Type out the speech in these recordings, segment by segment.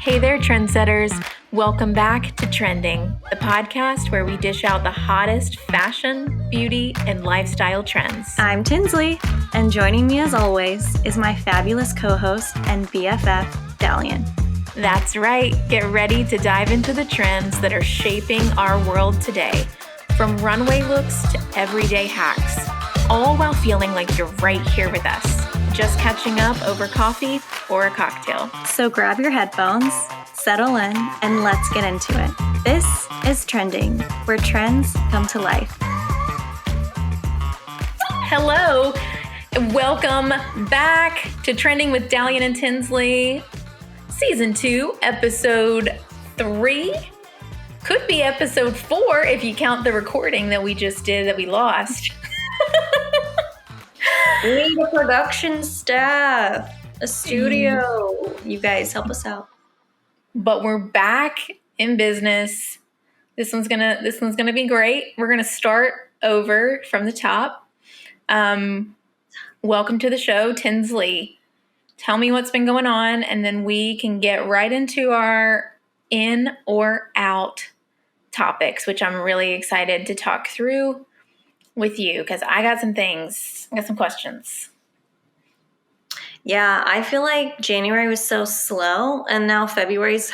Hey there, trendsetters. Welcome back to Trending, the podcast where we dish out the hottest fashion, beauty, and lifestyle trends. I'm Tinsley, and joining me as always is my fabulous co-host and BFF, Dallion. That's right. Get ready to dive into the trends that are shaping our world today, from runway looks to everyday hacks, all while feeling like you're right here with us, just catching up over coffee or a cocktail. So grab your headphones, settle in, and let's get into it. This is Trending, where trends come to life. Hello, and welcome back to Trending with Dallion and Tinsley, Season 2, Episode 3. Could be Episode 4 if you count the recording that we just did that we lost. We need a production staff, a studio. You guys help us out. But we're back in business. This one's gonna be great. We're gonna start over from the top. Welcome to the show, Tinsley. Tell me what's been going on, and then we can get right into our in or out topics, which I'm really excited to talk through with you because I got some questions. Yeah, I feel like January was so slow, and now February's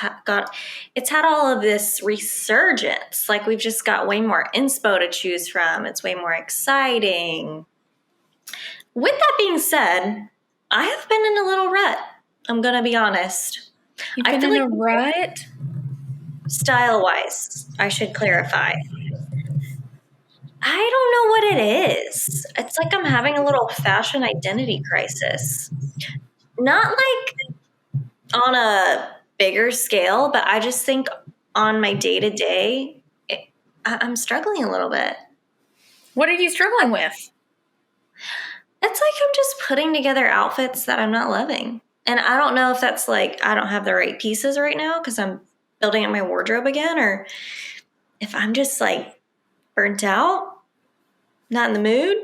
it's had all of this resurgence. Like, we've just got way more inspo to choose from. It's way more exciting. With that being said, I have been in a little rut. I'm going to be honest. You've been in a rut? Style-wise, I should clarify. I don't know what it is. It's like I'm having a little fashion identity crisis. Not like on a bigger scale, but I just think on my day-to-day, I'm struggling a little bit. What are you struggling with? It's like I'm just putting together outfits that I'm not loving. And I don't know if that's like I don't have the right pieces right now because I'm building up my wardrobe again, or if I'm just like burnt out, not in the mood,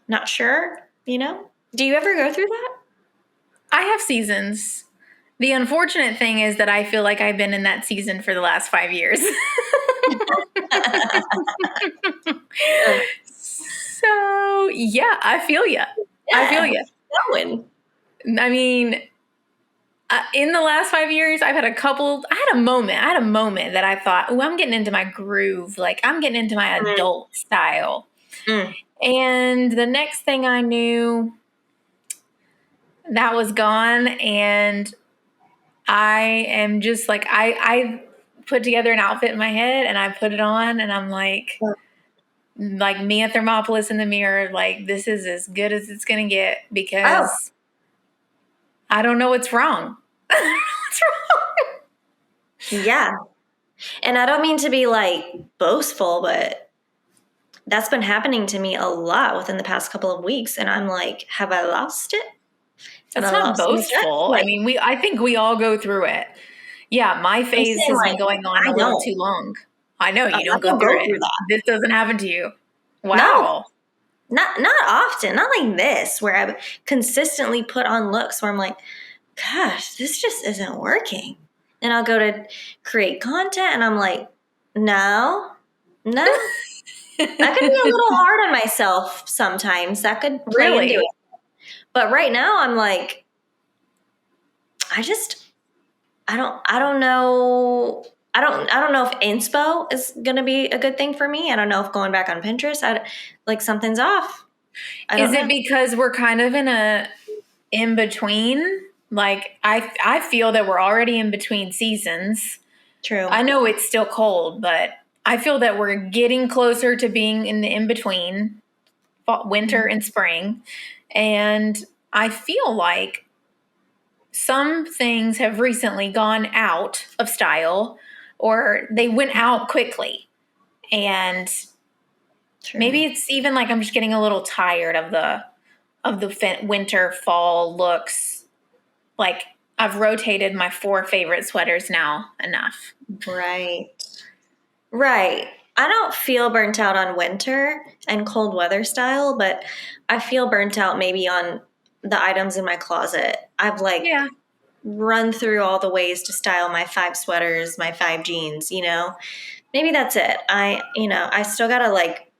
not sure, you know? Do you ever go through that? I have seasons. The unfortunate thing is that I feel like I've been in that season for the last 5 years. So, yeah, I feel you. I feel you. I mean, in the last 5 years, I had a moment that I thought, oh, I'm getting into my groove. Like, I'm getting into my adult style. And the next thing I knew, that was gone. And I am just like, I put together an outfit in my head and I put it on and I'm like Mia Thermopolis in the mirror, like, this is as good as it's going to get because I don't know what's wrong. What's wrong? Yeah. And I don't mean to be like boastful, but that's been happening to me a lot within the past couple of weeks. And I'm like, have I lost it? That's not boastful. I mean, I think we all go through it. Yeah, my phase has been going on a little too long. I know you don't go through it. This doesn't happen to you. Wow. No, not often. Not like this, where I consistently put on looks where I'm like, gosh, this just isn't working. And I'll go to create content and I'm like, no. That could be a little hard on myself sometimes. That could play into it. But right now I'm like, I don't know. I don't know if inspo is going to be a good thing for me. I don't know if going back on Pinterest, something's off. Is it because we're kind of in a in between? Like, I feel that we're already in between seasons. True. I know it's still cold, but I feel that we're getting closer to being in the in between winter and spring. And I feel like some things have recently gone out of style, or they went out quickly. And maybe it's even like I'm just getting a little tired of the winter fall looks. Like, I've rotated my 4 favorite sweaters now enough. Right. I don't feel burnt out on winter and cold weather style, but I feel burnt out maybe on the items in my closet. I've run through all the ways to style my 5 sweaters, my 5 jeans, you know? Maybe that's it. I still got to like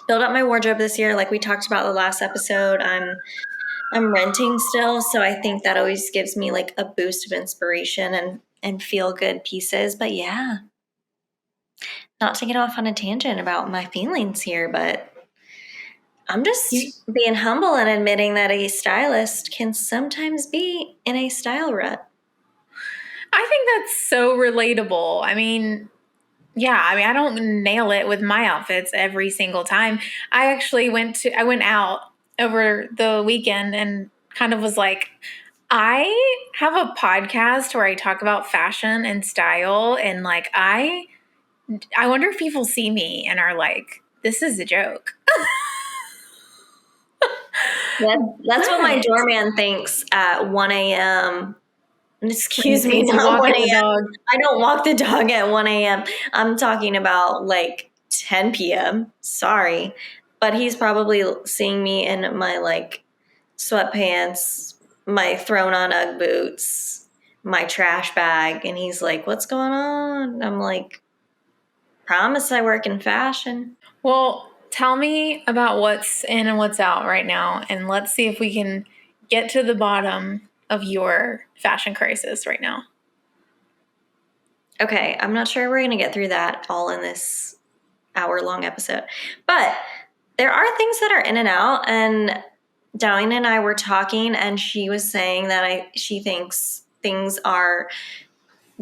build up my wardrobe this year like we talked about the last episode. I'm renting still, so I think that always gives me like a boost of inspiration and feel good pieces. But yeah, not to get off on a tangent about my feelings here, but I'm You, just being humble and admitting that a stylist can sometimes be in a style rut. I think that's so relatable. I mean, yeah, I mean, I don't nail it with my outfits every single time. I went out over the weekend and kind of was like, I have a podcast where I talk about fashion and style, and like I wonder if people see me and are like, this is a joke. That's what my But doorman thinks at 1 a.m. Excuse me, he's not 1 walking the a.m. dog. I don't walk the dog at 1 a.m. I'm talking about like 10 p.m. Sorry. But he's probably seeing me in my like sweatpants, my thrown on Ugg boots, my trash bag. And he's like, what's going on? I'm like, promise I work in fashion. Well, tell me about what's in and what's out right now, and let's see if we can get to the bottom of your fashion crisis right now. Okay, I'm not sure we're going to get through that all in this hour-long episode. But there are things that are in and out, and Dallion and I were talking, and she was saying that she thinks things are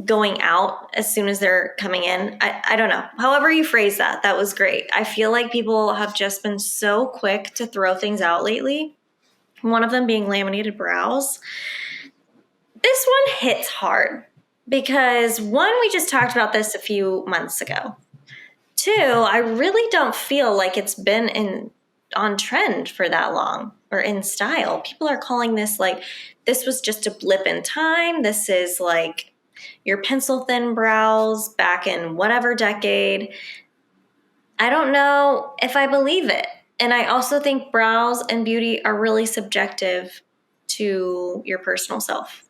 going out as soon as they're coming in. I don't know. However you phrase that, that was great. I feel like people have just been so quick to throw things out lately. One of them being laminated brows. This one hits hard because one, we just talked about this a few months ago. Two, I really don't feel like it's been on trend for that long or in style. People are calling this like, this was just a blip in time. This is like your pencil thin brows back in whatever decade. I don't know if I believe it. And I also think brows and beauty are really subjective to your personal self.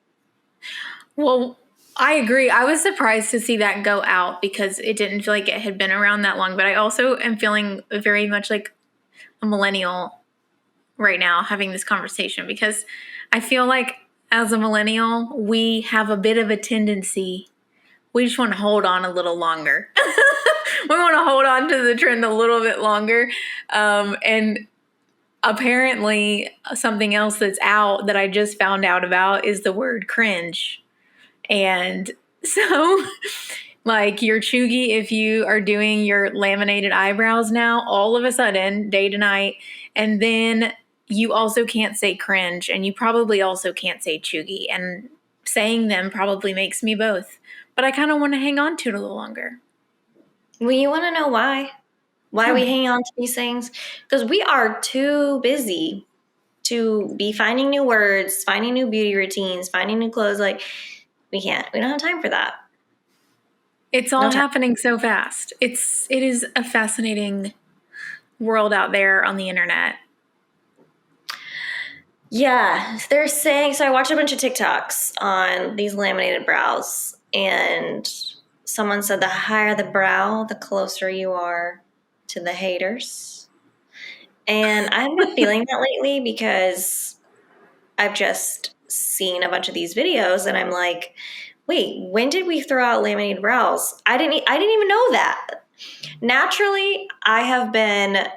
Well, I agree. I was surprised to see that go out because it didn't feel like it had been around that long. But I also am feeling very much like a millennial right now having this conversation because I feel like as a millennial, we have a bit of a tendency. We just want to hold on a little longer. We want to hold on to the trend a little bit longer. And apparently, something else that's out that I just found out about is the word cringe. And so, like your chuggy, if you are doing your laminated eyebrows now, all of a sudden, day to night, and then you also can't say cringe, and you probably also can't say chuggy. And saying them probably makes me both. But I kind of want to hang on to it a little longer. Well, you want to know why? Why Tell we me. hang on to these things? Because we are too busy to be finding new words, finding new beauty routines, finding new clothes. Like, we can't. We don't have time for that. It's No all time. happening so fast. It is a fascinating world out there on the internet. Yeah, they're saying. So I watched a bunch of TikToks on these laminated brows, and someone said the higher the brow, the closer you are to the haters. And I've been feeling that lately because I've just seen a bunch of these videos, and I'm like, wait, when did we throw out laminated brows? I didn't even know that. Naturally, I have been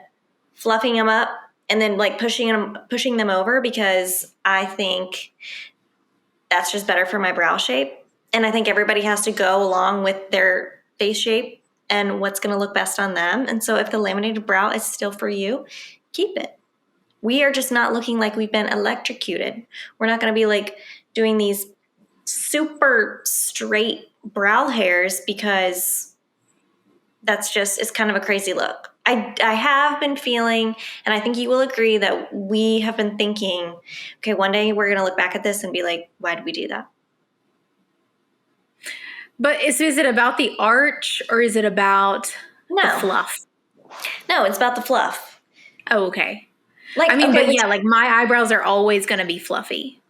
fluffing them up and then like pushing them over because I think that's just better for my brow shape. And I think everybody has to go along with their face shape and what's going to look best on them. And so if the laminated brow is still for you, keep it. We are just not looking like we've been electrocuted. We're not going to be like doing these super straight brow hairs because it's kind of a crazy look. I have been feeling, and I think you will agree that we have been thinking, okay, one day we're going to look back at this and be like, why did we do that? But is it about the arch or is it about the No, fluff? no, it's about the fluff. Oh, okay. Like, I mean, okay, but yeah, like my eyebrows are always going to be fluffy.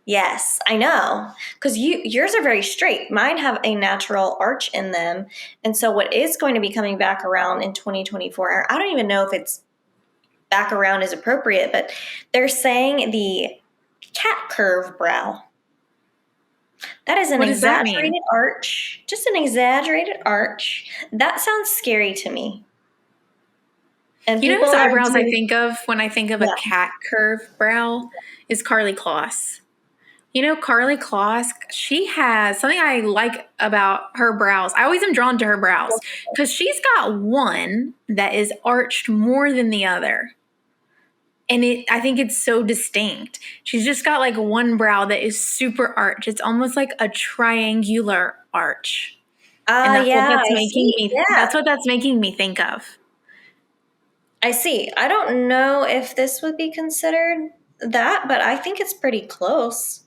Yes, I know. Because yours are very straight. Mine have a natural arch in them. And so what is going to be coming back around in 2024, I don't even know if it's back around is appropriate, but they're saying the cat curve brow. That is an What does that mean? exaggerated arch, just an exaggerated arch. That sounds scary to me. And You know people whose are eyebrows I doing, think of when I think of a yeah. cat curve brow is Carly Kloss. You know, Carly Kloss, she has something I like about her brows. I always am drawn to her brows because she's got one that is arched more than the other. And I think it's so distinct. She's just got like one brow that is super arched. It's almost like a triangular arch. And Yeah, I see. Yeah, that's what that's making me think of. I see. I don't know if this would be considered that, but I think it's pretty close.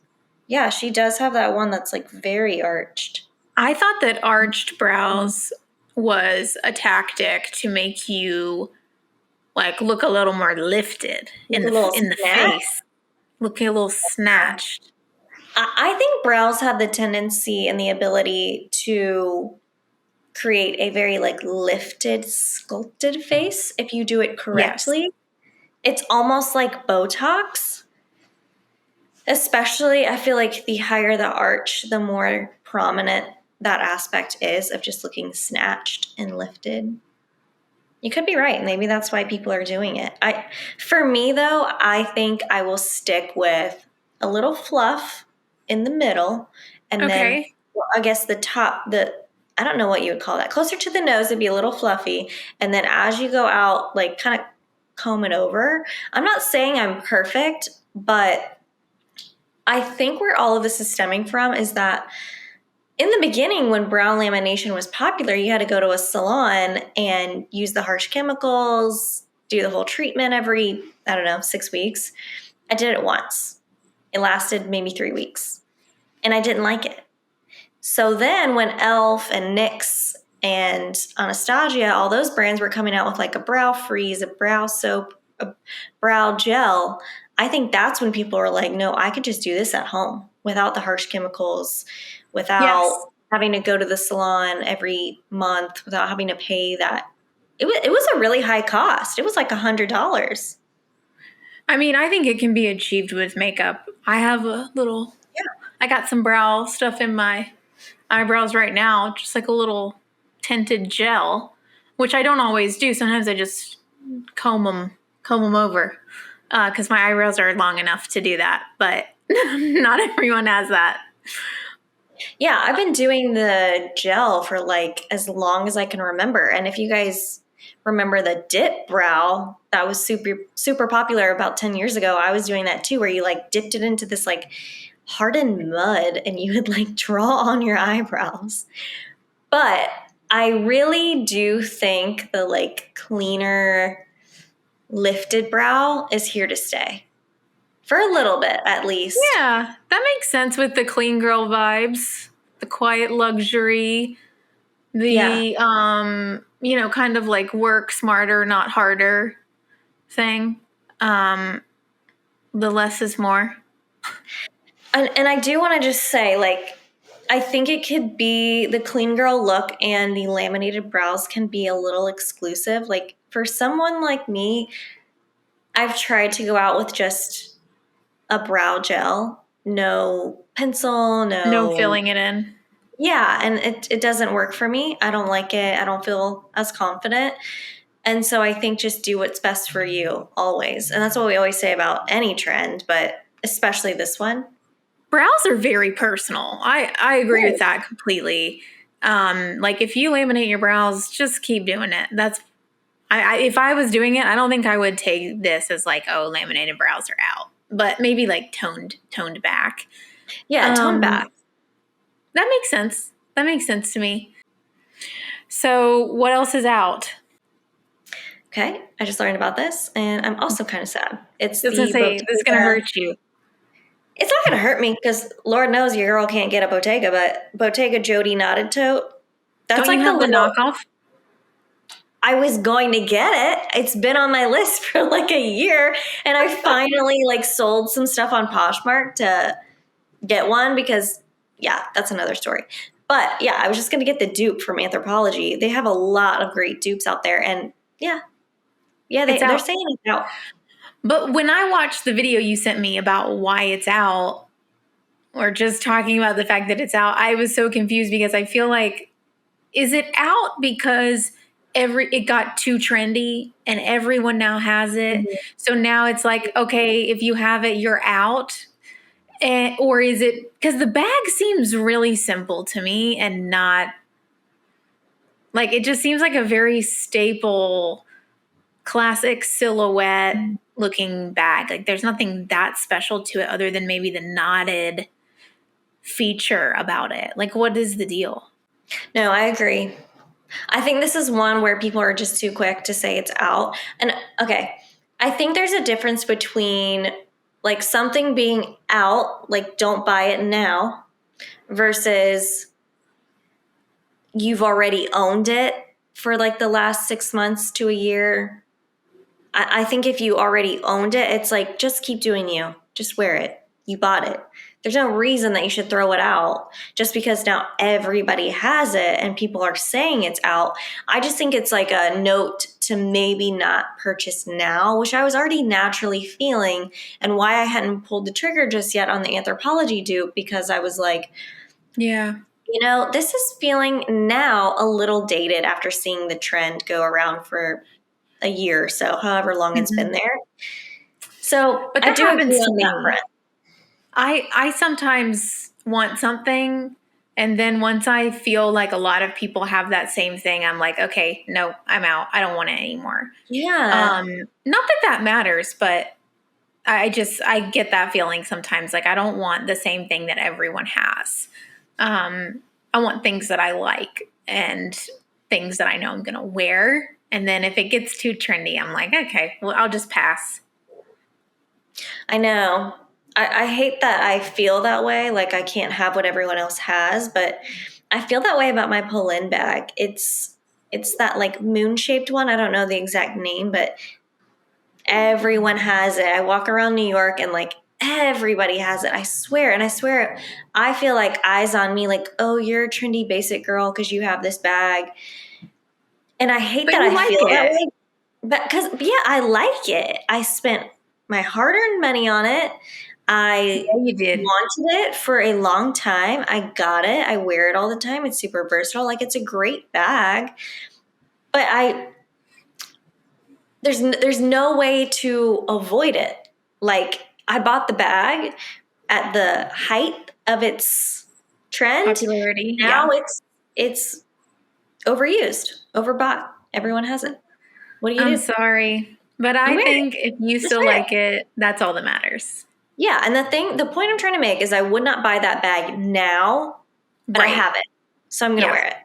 Yeah, she does have that one that's like very arched. I thought that arched brows was a tactic to make you like look a little more lifted Look a little in the snatched. face, looking a little snatched. I think brows have the tendency and the ability to create a very like lifted, sculpted face if you do it Yes. correctly. It's almost like Botox. Especially, I feel like the higher the arch, the more prominent that aspect is of just looking snatched and lifted. You could be right. Maybe that's why people are doing it. For me though, I think I will stick with a little fluff in the middle, and then Okay. well, I guess the top, the I don't know what you would call that. Closer to the nose, it'd be a little fluffy, and then as you go out, like kind of comb it over. I'm not saying I'm perfect, but I think where all of this is stemming from is that in the beginning, when brow lamination was popular, you had to go to a salon and use the harsh chemicals, do the whole treatment every, I don't know, 6 weeks. I did it once. It lasted maybe 3 weeks, and I didn't like it. So then when Elf and NYX and Anastasia, all those brands were coming out with like a brow freeze, a brow soap, a brow gel, I think that's when people were like, no, I could just do this at home without the harsh chemicals, Yes. without having to go to the salon every month, without having to pay that. It was a really high cost. It was like $100. I mean, I think it can be achieved with makeup. I have a little, Yeah. I got some brow stuff in my eyebrows right now, just like a little tinted gel, which I don't always do. Sometimes I just comb them over because my eyebrows are long enough to do that, but not everyone has that. Yeah, I've been doing the gel for like as long as I can remember. And if you guys remember the dip brow, that was super popular about 10 years ago. I was doing that too, where you like dipped it into this like hardened mud and you would like draw on your eyebrows. But I really do think the like cleaner lifted brow is here to stay for a little bit at least. Yeah, that makes sense with the clean girl vibes, the quiet luxury, Yeah. the kind of like work smarter, not harder thing. Um, the less is more. And I do want to just say, like, I think it could be the clean girl look and the laminated brows can be a little exclusive. Like, for someone like me, I've tried to go out with just a brow gel, no pencil, No no. filling it in. Yeah, and it doesn't work for me. I don't like it. I don't feel as confident. And so I think just do what's best for you always. And that's what we always say about any trend, but especially this one. Brows are very personal. I agree with that completely. Like if you laminate your brows, just keep doing it. That's if I was doing it, I don't think I would take this as like, oh, laminated brows are out, but maybe like toned back. Yeah, tone Um, back. that makes sense. That makes sense to me. So what else is out? Okay, I just learned about this, and I'm also kind of sad. It's I was gonna the say this is gonna Bottega. hurt you. It's not going to hurt me because Lord knows your girl can't get a Bottega, but Bottega Jodie knotted tote. That's Don't you like the have the little. knockoff? I was going to get it. It's been on my list for like a year, and I finally like sold some stuff on Poshmark to get one because, yeah, that's another story. But yeah, I was just going to get the dupe from Anthropologie. They have a lot of great dupes out there. And yeah, It's they're out. saying it's out. But when I watched the video you sent me about why it's out, or just talking about the fact that it's out, I was so confused because I feel like, is it out because it got too trendy and everyone now has it? Mhm. So now it's like, okay, if you have it, you're out. Or is it because the bag seems really simple to me and not like, it just seems like a very staple classic silhouette looking bag. Like there's nothing that special to it other than maybe the knotted feature about it. Like, what is the deal? No, I agree. I think this is one where people are just too quick to say it's out. And okay, I think there's a difference between like something being out, like don't buy it now, versus you've already owned it for like the last 6 months to a year. I think if you already owned it, it's like just keep doing you. Just wear it. You bought it. There's no reason that you should throw it out just because now everybody has it and people are saying it's out. I just think it's like a note to maybe not purchase now, which I was already naturally feeling, and why I hadn't pulled the trigger just yet on the Anthropologie dupe, because I was like, Yeah. this is feeling now a little dated after seeing the trend go around for a year or so, however long it's been there. So But I that do agree happens to on that me. front. I sometimes want something, and then once I feel like a lot of people have that same thing, I'm like, okay, no, I'm out. I don't want it anymore. Yeah. Not that that matters, but I get that feeling sometimes. Like I don't want the same thing that everyone has. I want things that I like and things that I know I'm gonna wear. And then if it gets too trendy, I'm like, okay, well, I'll just pass. I know. I hate that I feel that way. Like I can't have what everyone else has, but I feel that way about my pull-in bag. It's that like moon-shaped one. I don't know the exact name, but everyone has it. I walk around New York and like everybody has it. I swear. And I swear, I feel like eyes on me, like, oh, you're a trendy basic girl because you have this bag. And I hate But that you I like feel that it. way. But because, yeah, I like it. I spent my hard earned money on it. I Yeah, you did. wanted it for a long time. I got it. I wear it all the time. It's super versatile. Like it's a great bag. But there's no way to avoid it. Like I bought the bag at the height of its trend. Popularity. Now Yeah. it's overused, overbought. Everyone has it. What do you I'm do? sorry. But You I wear it. think if you Just still wear it. like it, that's all that matters. Yeah, and the point I'm trying to make is I would not buy that bag now, but I Right. have it, so I'm gonna Yeah. wear it.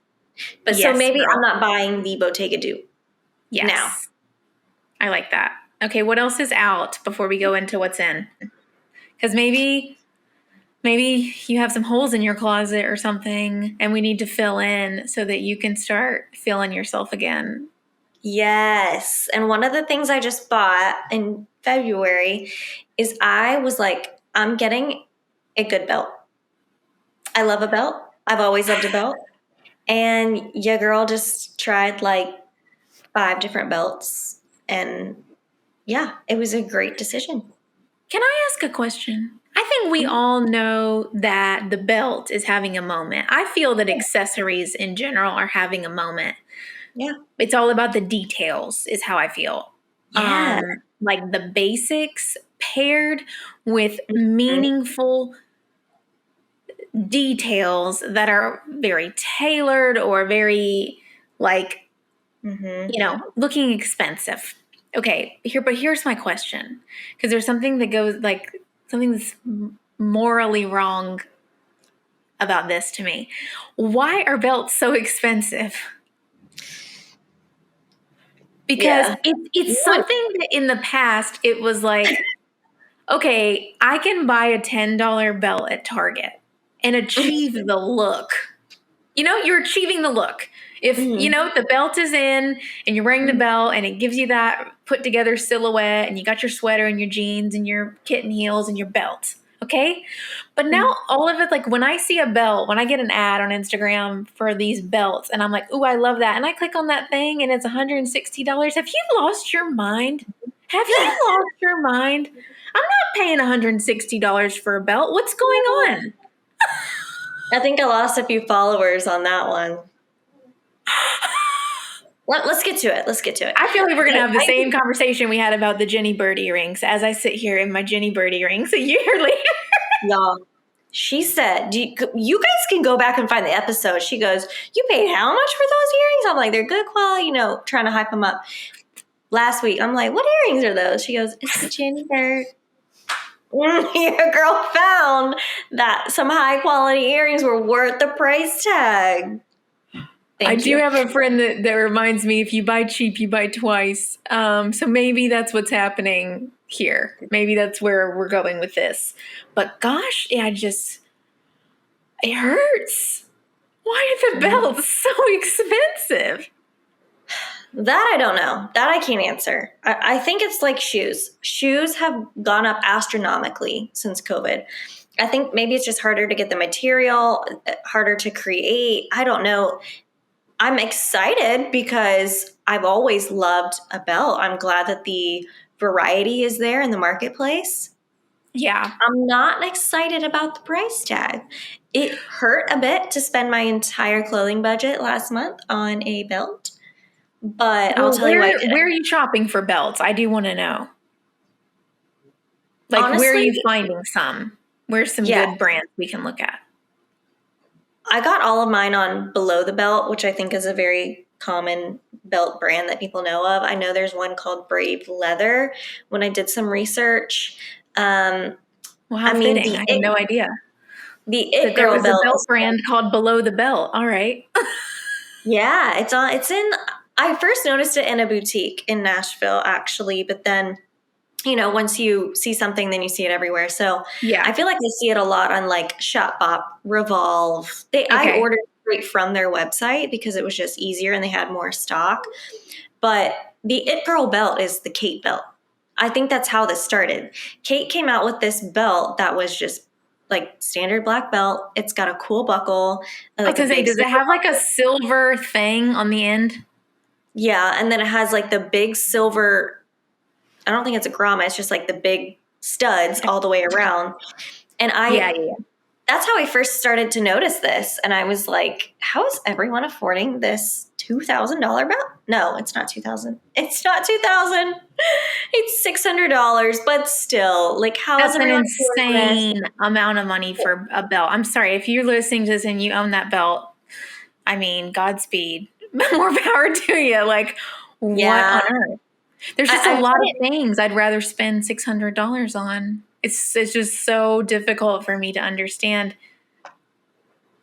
But so Yes, maybe I'm girl. not buying the Bottega dupe now. Yes. I like that. Okay, what else is out before we go into what's in? Because maybe you have some holes in your closet or something, and we need to fill in so that you can start feeling yourself again. Yes, and one of the things I just bought in February is I was like, I'm getting a good belt. I love a belt. I've always loved a belt, and your girl just tried like 5 different belts, and yeah, it was a great decision. Can I ask a question? I think we Mhm. all know that the belt is having a moment. I feel that accessories in general are having a moment. Yeah. It's all about the details, is how I feel. Yeah. Like the basics paired with Mhm. meaningful details that are very tailored or very like, Mhm. looking expensive. Okay, but here's my question, because there's something that goes like something that's morally wrong about this to me. Why are belts so expensive? Because Yeah. it's You would. something that in the past it was like, okay, I can buy a $10 belt at Target and achieve the look. You're achieving the look. If, Mhm. the belt is in and you're wearing the belt and it gives you that put together silhouette and you got your sweater and your jeans and your kitten heels and your belt. Okay. But now all of it, like when I see a belt, when I get an ad on Instagram for these belts and I'm like, ooh, I love that. And I click on that thing and it's $160. Have you lost your mind? Have you lost your mind? I'm not paying $160 for a belt. What's going on? I think I lost a few followers on that one. Let's get to it. Let's get to it. I feel like we're going to have the same conversation we had about the Jenny Bird earrings as I sit here in my Jenny Bird earrings a year later. Y'all, she said, you guys can go back and find the episode. She goes, you paid how much for those earrings? I'm like, they're good quality, trying to hype them up. Last week, I'm like, what earrings are those? She goes, it's the Jenny Bird. Your girl found that some high quality earrings were worth the price tag. I do have a friend that reminds me, if you buy cheap, you buy twice. So maybe that's what's happening here. Maybe that's where we're going with this. But gosh, yeah, it hurts. Why are the belts so expensive? That I don't know. That I can't answer. I think it's like shoes. Shoes have gone up astronomically since COVID. I think maybe it's just harder to get the material, harder to create. I don't know. I'm excited because I've always loved a belt. I'm glad that the variety is there in the marketplace. Yeah. I'm not excited about the price tag. It hurt a bit to spend my entire clothing budget last month on a belt. But I'll tell you what. Where are you shopping for belts? I do want to know. Like, honestly, where are you finding some? Where's some good brands we can look at? I got all of mine on Below the Belt, which I think is a very common belt brand that people know of. I know there's one called Brave Leather. When I did some research, well, how fitting. I had no idea. The It Girl belt. There was a belt brand called Below the Belt. All right. Yeah, it's in. I first noticed it in a boutique in Nashville, actually, but then, once you see something, then you see it everywhere. So yeah, I feel like I see it a lot on like Shopbop, Revolve. I ordered straight from their website because it was just easier and they had more stock. But the It Girl belt is the Khaite belt. I think that's how this started. Khaite came out with this belt that was just like standard black belt. It's got a cool buckle. Like does it have like a silver thing on the end? Yeah, and then it has like the big silver, I don't think it's a grommet, it's just like the big studs all the way around. And that's how I first started to notice this. And I was like, how is everyone affording this $2,000 belt? No, it's not $2,000. It's not $2,000. It's $600, but still, like, how is everyone affording this? That's an insane amount of money for a belt. I'm sorry, if you're listening to this and you own that belt, I mean, Godspeed. More power to you. Like, what on earth? There's just a lot of things I'd rather spend $600 on. It's just so difficult for me to understand.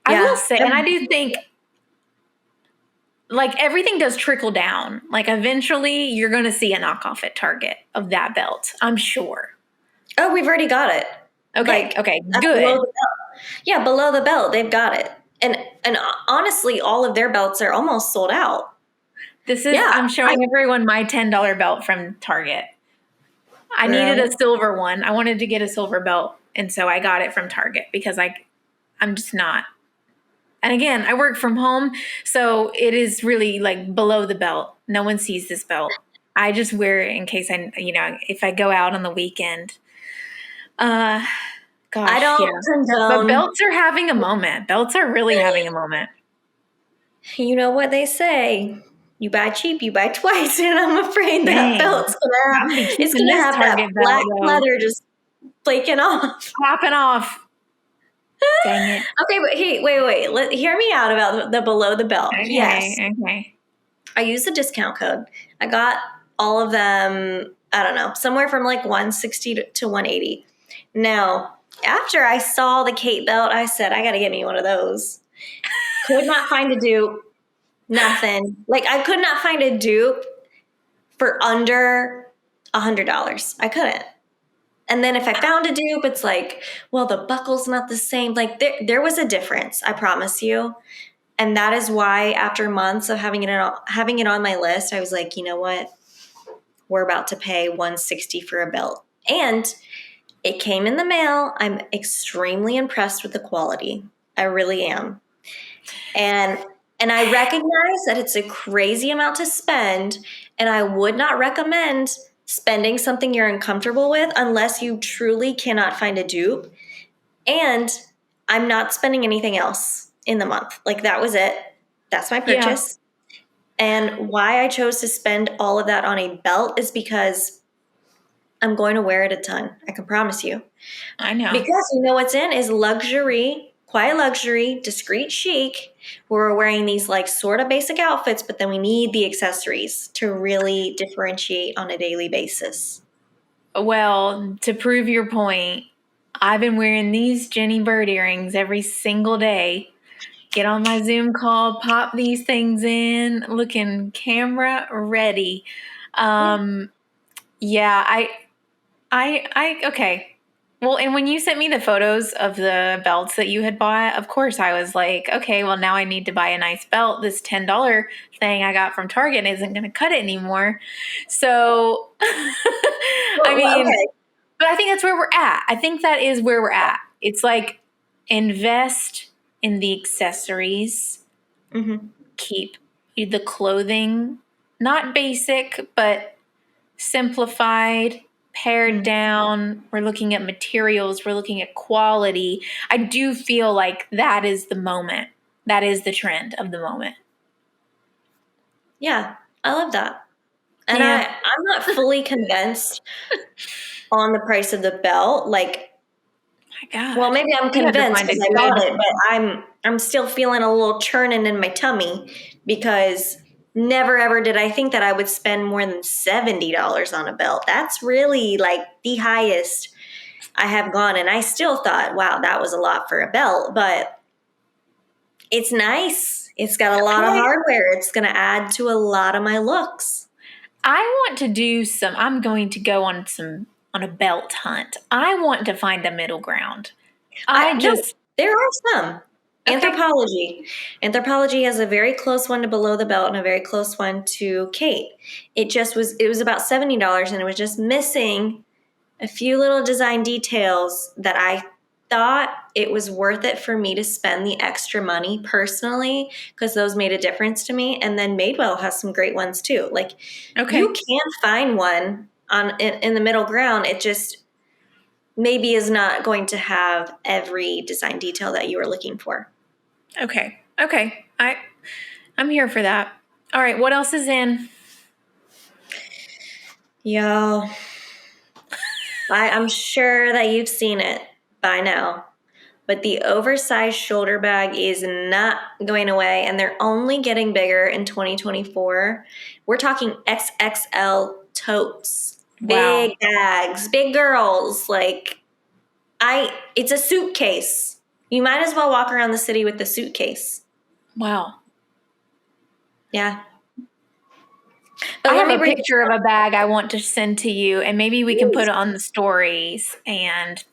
I will say, and I do think, like, everything does trickle down. Like, eventually, you're going to see a knockoff at Target of that belt. I'm sure. Oh, we've already got it. Okay, good. Below the belt. Yeah, Below the Belt, they've got it. And honestly, all of their belts are almost sold out. I'm showing everyone my $10 belt from Target. I needed a silver one. I wanted to get a silver belt. And so I got it from Target because I'm just not. And again, I work from home. So it is really like below the belt. No one sees this belt. I just wear it in case if I go out on the weekend. Gosh, I don't condone. But belts are having a moment. Belts are really having a moment. You know what they say. You buy cheap, you buy twice. And I'm afraid that belt's going to have that black leather just flaking off. Popping off. Dang it. Okay, but hey, wait. Hear me out about the Below the Belt. Okay, yes. Okay. I used the discount code. I got all of them, I don't know, somewhere from like $160 to $180. Now, after I saw the Khaite belt, I said, I got to get me one of those. Could not find a dupe. Nothing. Like, I could not find a dupe for under $100. I couldn't. And then if I found a dupe, it's like, well, the buckle's not the same. Like, there was a difference, I promise you. And that is why after months of having it on my list, I was like, you know what? We're about to pay $160 for a belt. And It came in the mail. I'm extremely impressed with the quality. I really am. And I recognize that it's a crazy amount to spend, and I would not recommend spending something you're uncomfortable with unless you truly cannot find a dupe. And I'm not spending anything else in the month. Like that was it. That's my Yeah, purchase. And why I chose to spend all of that on a belt is because I'm going to wear it a ton. I can promise you. I know. Because you know what's in is luxury, quiet luxury, discreet chic. We're wearing these like sort of basic outfits, but then we need the accessories to really differentiate on a daily basis. Well, to prove your point, I've been wearing these Jenny Bird earrings every single day. Get on my Zoom call, pop these things in, looking camera ready. Yeah. Um, yeah, okay. Well, and when you sent me the photos of the belts that you had bought, of course I was like, okay, well now I need to buy a nice belt. This $10 thing I got from Target isn't going to cut it anymore. So, I Well, mean, okay. but I think that's where we're at. I think that is where we're at. It's like invest in the accessories, Hmm. keep the clothing not basic, but simplified, pared down. We're looking at materials, we're looking at quality. I do feel like that is the moment. That is the trend of the moment. Yeah, I love that. And Yeah. I'm not fully convinced on the price of the belt. Like, My well, God. maybe I'm You had to convinced find because it I bought good. it, but I'm still feeling a little churning in my tummy because never ever did I think that I would spend more than $70 on a belt. That's really like the highest I have gone, and I still thought, wow, that was a lot for a belt, but it's nice. It's got a lot of hardware. It's going to add to a lot of my looks. I want to do some, I'm going to go on a belt hunt. I want to find a middle ground. I I no, just there are some. okay. Anthropology. Anthropology has a very close one to below the belt and a very close one to Khaite. It was about $70 and it was just missing a few little design details that I thought it was worth it for me to spend the extra money personally because those made a difference to me. And then Madewell has some great ones too. Like you Okay. can find one in the middle ground. It just maybe is not going to have every design detail that you were looking for. Okay. Okay. I'm here for that. All right, what else is in? Yo, I'm sure that you've seen it by now, but the oversized shoulder bag is not going away, and they're only getting bigger in 2024. We're talking XXL totes, Wow. big bags, big girls. Like, it's a suitcase. You might as well walk around the city with the suitcase. Wow. Yeah. I But let have me a break it picture of a bag I want to send to you, and maybe we can put it on the stories and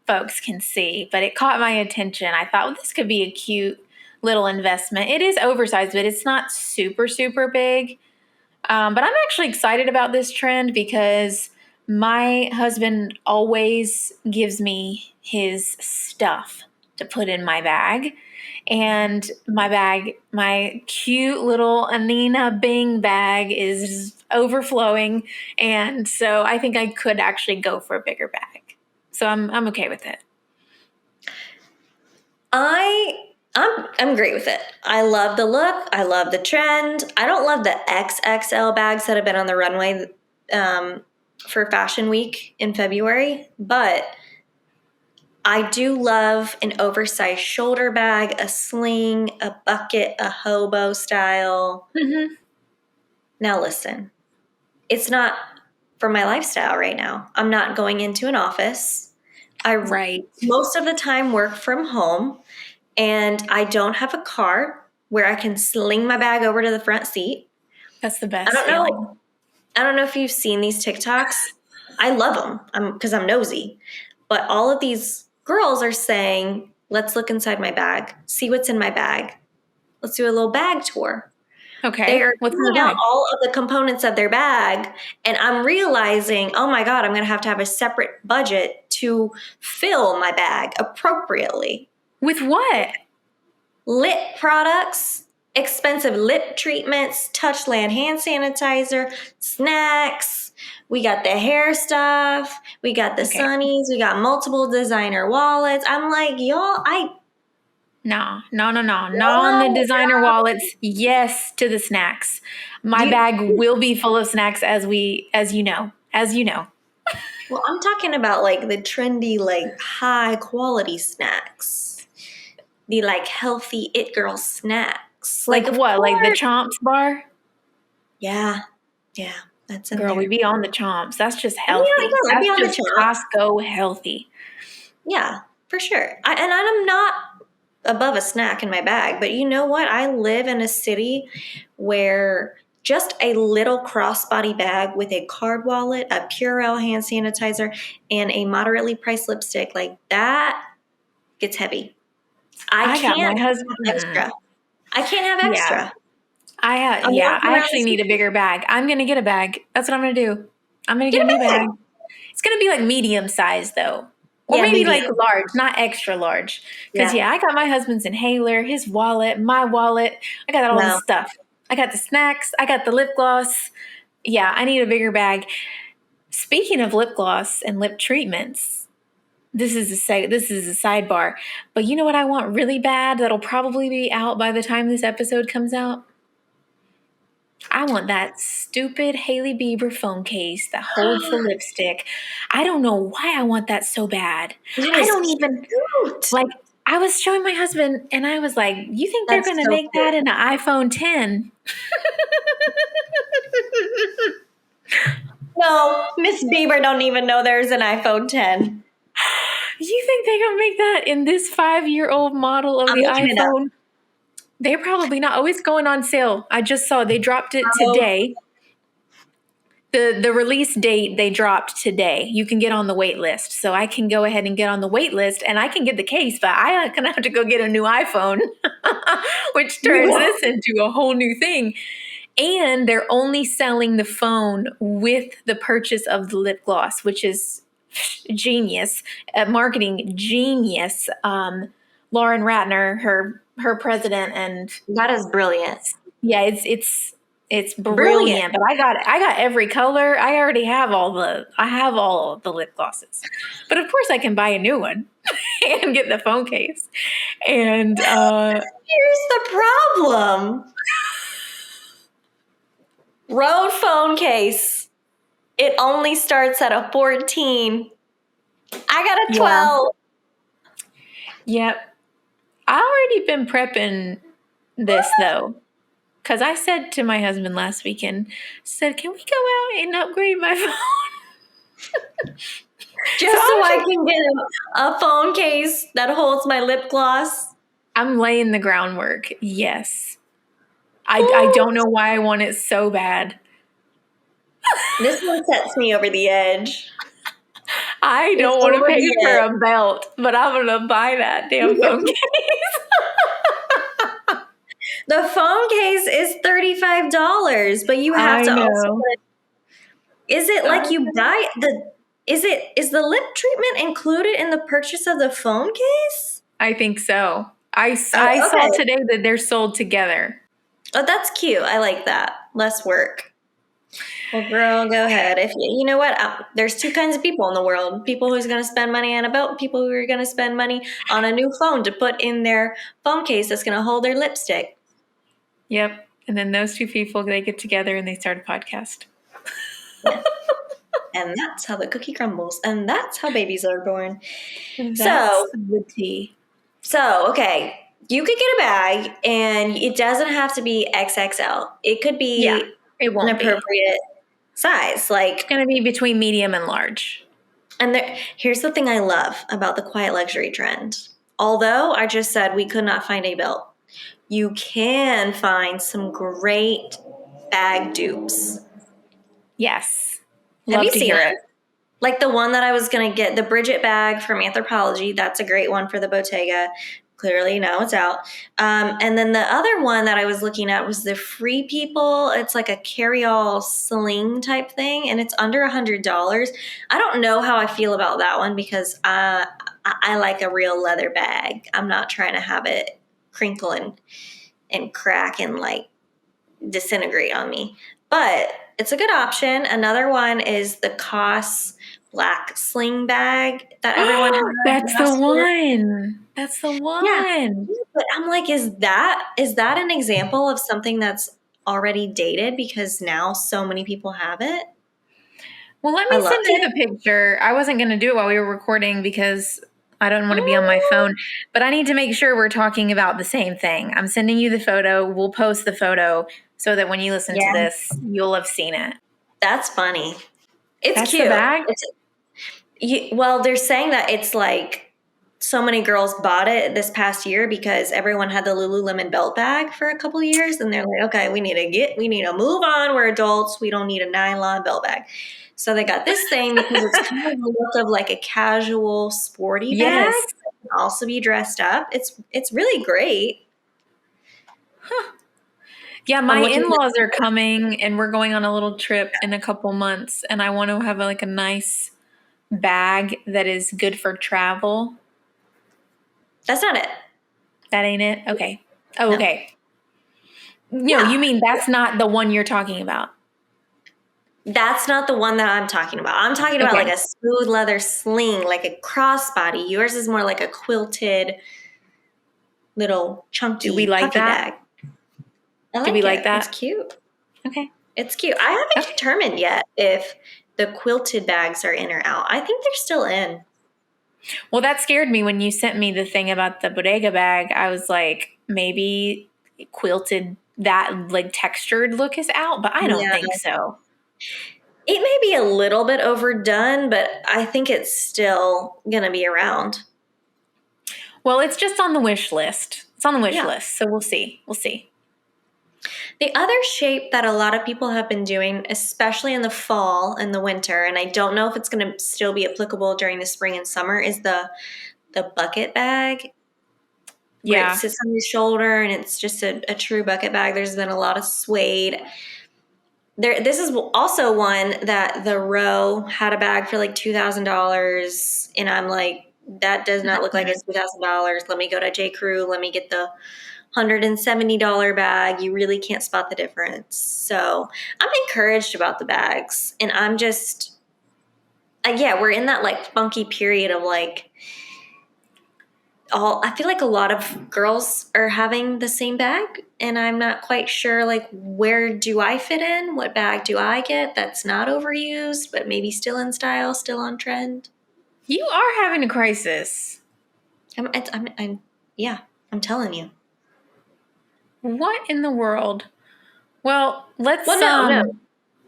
folks can see. But it caught my attention. I thought, well, this could be a cute little investment. It is oversized, but it's not super, super big. But I'm actually excited about this trend because my husband always gives me his stuff to put in my bag. And my bag, my cute little Anina Bing bag is overflowing. And so I think I could actually go for a bigger bag. So I'm okay with it. I'm great with it. I love the look. I love the trend. I don't love the XXL bags that have been on the runway for Fashion Week in February, but I do love an oversized shoulder bag, a sling, a bucket, a hobo style. Hmm. Now listen, it's not for my lifestyle right now. I'm not going into an office. I Right. most of the time work from home. And I don't have a car where I can sling my bag over to the front seat. That's the I best don't feeling. know. I don't know if you've seen these TikToks. I love them because I'm nosy. But all of these girls are saying, let's look inside my bag, see what's in my bag. Let's do a little bag tour. Okay. They're What's in the pulling out bag? all of the components of their bag, and I'm realizing, oh my God, I'm going to have a separate budget to fill my bag appropriately. With what? Lip products, expensive lip treatments, Touchland hand sanitizer, snacks. We got the hair stuff. We got the Okay. sunnies. We got multiple designer wallets. I'm like, y'all, No. Not on the designer wallets. Yes to the snacks. My you, bag will be full of snacks as you know. well, I'm talking about like the trendy, like high quality snacks. The like healthy it girl snacks. Like Like, of what? Like the course. Chomps bar? Yeah. Yeah. That's in Girl, we there. be on the Chomps. That's just Yeah, healthy. I'd be That's on the just chop. Costco healthy. Yeah, for sure. And I'm not above a snack in my bag, but you know what? I live in a city where just a little crossbody bag with a card wallet, a Purell hand sanitizer, and a moderately priced lipstick, like that gets heavy. I I got my can't have husband. extra. I can't have Yeah. extra. I'm Yeah, walking I around actually this. need a bigger bag. I'm gonna get a bag. That's what I'm gonna do. I'm gonna get a new bag. It's gonna be like medium size though. Or Yeah, maybe like medium. large, not extra large. Cause Yeah. yeah, I got my husband's inhaler, his wallet, my wallet. I got all No. this stuff. I got the snacks, I got the lip gloss. Yeah, I need a bigger bag. Speaking of lip gloss and lip treatments, this is a sidebar. But you know what I want really bad that'll probably be out by the time this episode comes out? I want that stupid Hailey Bieber phone case that holds the lipstick. I don't know why I want that so bad. That I is don't even cute. like I was showing my husband and I was like, "You think they're That's going to so make cute. that in an iPhone 10?" No, Miss Bieber don't even know there's an iPhone 10. You think they're going to make that in this 5-year-old model of I'm the looking it up. iPhone? They're probably not. Always going on sale. I just saw they dropped it Oh, today. The release date they dropped today. You can get on the wait list. So I can go ahead and get on the wait list and I can get the case, but I'm gonna have to go get a new iPhone, which turns this into a whole new thing. And they're only selling the phone with the purchase of the lip gloss, which is genius, marketing genius. Lauren Ratner, her president, and that is brilliant. yeah, it's Brilliant. brilliant. But I got every color. I have all of the lip glosses. But of course I can buy a new one and get the phone case. And Here's the problem. Rode phone case. It only starts at a 14. I got a yeah. 12. Yep. I already been prepping this though. Cause I said to my husband last weekend, said, "Can we go out and upgrade my phone?" Just so I can get a phone case that holds my lip gloss. I'm laying the groundwork. Yes. I don't know why I want it so bad. This one sets me over the edge. I It's don't want to over pay the for edge. a belt, but I'm gonna buy that damn phone case. The phone case is $35, but you have I to also know. is it like I you know. buy the is the lip treatment included in the purchase of the phone case? I think so. I Oh, saw okay. today that they're sold together. Oh, that's cute. I like that. Less work. Well, girl, go ahead. If you know what, there's two kinds of people in the world: people who's going to spend money on a belt, people who are going to spend money on a new phone to put in their phone case that's going to hold their lipstick. Yep. And then those two people, they get together and they start a podcast. Yeah. And that's how the cookie crumbles, and that's how babies are born. That's the tea. So okay, you could get a bag, and it doesn't have to be XXL. It could Yeah, be it an won't be. appropriate size, It's going to be between medium and large. And here's the thing I love about the quiet luxury trend. Although I just said we could not find a belt, you can find some great bag dupes. Yes. Have Love you to seen hear them? it. Like the one that I was going to get, the Bridget bag from Anthropologie. That's a great one for the Bottega. Clearly now it's out. And then the other one that I was looking at was the Free People. It's like a carry-all sling type thing, and it's under $100. I don't know how I feel about that one because I like a real leather bag. I'm not trying to have it crinkle and crack and like disintegrate on me. But it's a good option. Another one is the COS black sling bag that everyone had That's the last year. one. That's the Yeah. one. But I'm like, is that an example of something that's already dated because now so many people have it? Well, let I me loved send you it. the picture. I wasn't going to do it while we were recording because I don't want to be on my phone, but I need to make sure we're talking about the same thing. I'm sending you the photo. We'll post the photo so that when you listen to Yeah, this, you'll have seen it. that's funny. It's That's the cute. bag? Well, they're saying that it's like so many girls bought it this past year because everyone had the Lululemon belt bag for a couple years, and they're like, okay, we need to move on. We're adults. We don't need a nylon belt bag. So they got this thing because it's kind of the look of like a casual, sporty bag. Yes. It can also be dressed up. It's really great. Yeah, I'm my looking at in-laws are coming and we're going on a little trip in a couple months and I want to have like a nice bag that is good for travel. That's not it. That ain't it? Okay. Oh, No. okay. No, Yeah. you mean that's not the one you're talking about. That's not the one that I'm talking about. I'm talking about like Okay. a smooth leather sling, like a crossbody. Yours is more like a quilted little Do we chunky like puffy that? bag. I Do we like like it. It's that? cute. Okay. It's cute. I haven't Okay. determined yet if the quilted bags are in or out. I think they're still in. Well, that scared me when you sent me the thing about the bodega bag. I was like, maybe quilted, that like textured look is out, but I don't Yeah. think so. It may be a little bit overdone, but I think it's still going to be around. Well, it's just on the wish list. It's on the wish Yeah. list, so we'll see. We'll see. The other shape that a lot of people have been doing, especially in the fall and the winter, and I don't know if it's going to still be applicable during the spring and summer, is the bucket bag where it Yeah. sits on your shoulder and it's just a true bucket bag. There's been a lot of suede. This is also one that the Row had a bag for like $2,000, and I'm like, that does not look like it's $2,000. Let me go to J. Crew. Let me get the $170 bag. You really can't spot the difference. So I'm encouraged about the bags, and I'm just, yeah, we're in that like funky period of like, I feel like a lot of girls are having the same bag, and I'm not quite sure like where do I fit in? What bag do I get that's not overused but maybe still in style, still on trend? You are having a crisis. Yeah, I'm telling you. What in the world? Well, let's Well, no,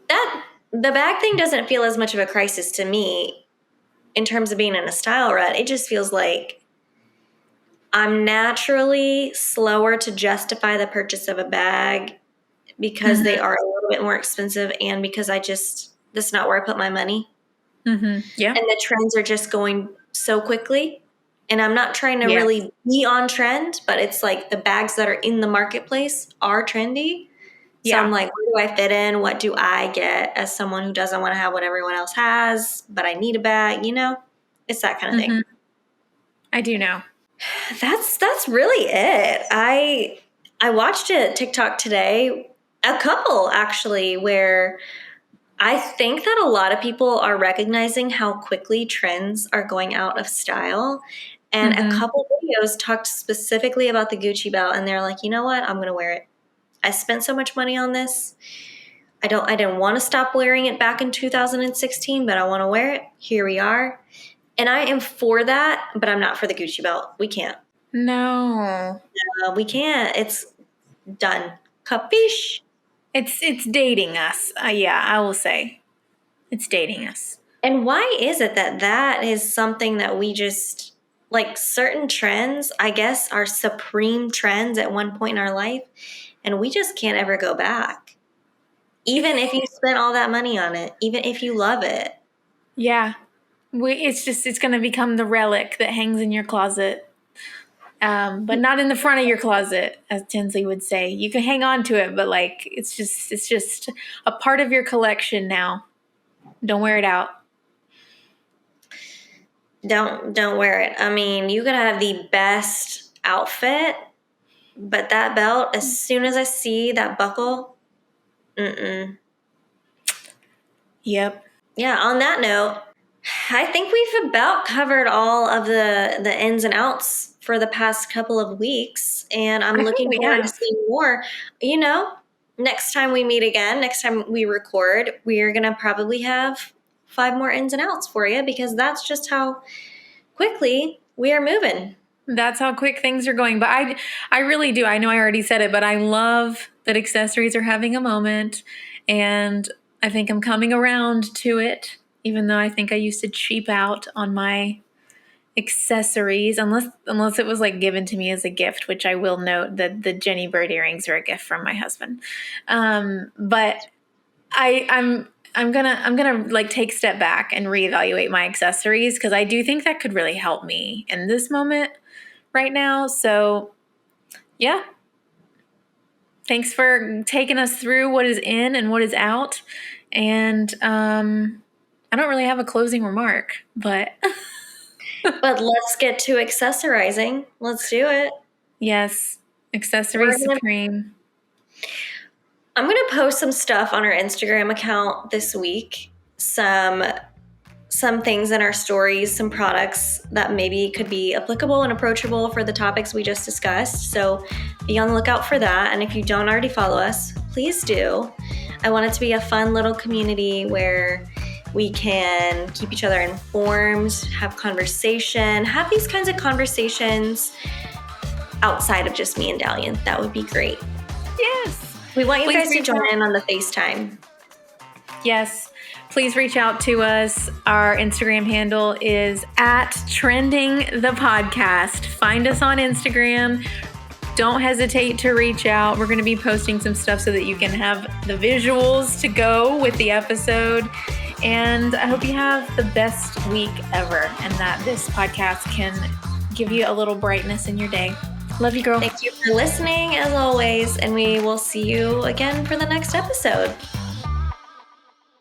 that the bag thing doesn't feel as much of a crisis to me in terms of being in a style rut. It just feels like I'm naturally slower to justify the purchase of a bag because they are a little bit more expensive and because that's not where I put my money. Yeah. And the trends are just going so quickly. And I'm not trying to Yes. really be on trend, but it's like the bags that are in the marketplace are trendy. So Yeah. I'm like, where do I fit in? What do I get as someone who doesn't want to have what everyone else has, but I need a bag, you know? It's that kind of thing. I do know. That's really it. I watched a TikTok today, a couple actually, where I think that a lot of people are recognizing how quickly trends are going out of style. And a couple videos talked specifically about the Gucci belt, and they're like, you know what? I'm going to wear it. I spent so much money on this. I didn't want to stop wearing it back in 2016, but I want to wear it. Here we are. And I am for that, but I'm not for the Gucci belt. We can't. No. We can't. It's done. Capiche? It's dating us. Yeah, I will say. It's dating us. And why is it that is something that we just, like certain trends, I guess, are supreme trends at one point in our life, and we just can't ever go back. Even if you spent all that money on it, even if you love it. Yeah. It's going to become the relic that hangs in your closet. but not in the front of your closet, as Tinsley would say. You can hang on to it, but like it's just a part of your collection now. Don't wear it out. Don't wear it. I mean, you could have the best outfit, but that belt, as soon as I see that buckle, Yep. Yeah, on that note, I think we've about covered all of the ins and outs for the past couple of weeks, and I'm looking forward to seeing more. You know, next time we meet again, next time we record, we're going to probably have 5 more ins and outs for you, because that's just how quickly we are moving. That's how quick things are going. But I really do. I know I already said it, but I love that accessories are having a moment, and I think I'm coming around to it, even though I think I used to cheap out on my accessories, unless it was like given to me as a gift, which I will note that the Jenny Bird earrings are a gift from my husband. But I'm gonna like take a step back and reevaluate my accessories, because I do think that could really help me in this moment right now. So yeah. Thanks for taking us through what is in and what is out. And I don't really have a closing remark, but but let's get to accessorizing. Let's do it. Yes, accessories supreme. I'm going to post some stuff on our Instagram account this week. Some things in our stories, some products that maybe could be applicable and approachable for the topics we just discussed. So be on the lookout for that. And if you don't already follow us, please do. I want it to be a fun little community where we can keep each other informed, have conversation, have these kinds of conversations outside of just me and Dallion. That would be great. Yes. We want you guys to join in on the FaceTime. Yes. Please reach out to us. Our Instagram handle is @trendingthepodcast. Find us on Instagram. Don't hesitate to reach out. We're going to be posting some stuff so that you can have the visuals to go with the episode. And I hope you have the best week ever, and that this podcast can give you a little brightness in your day. Love you, girl. Thank you for listening, as always, and we will see you again for the next episode.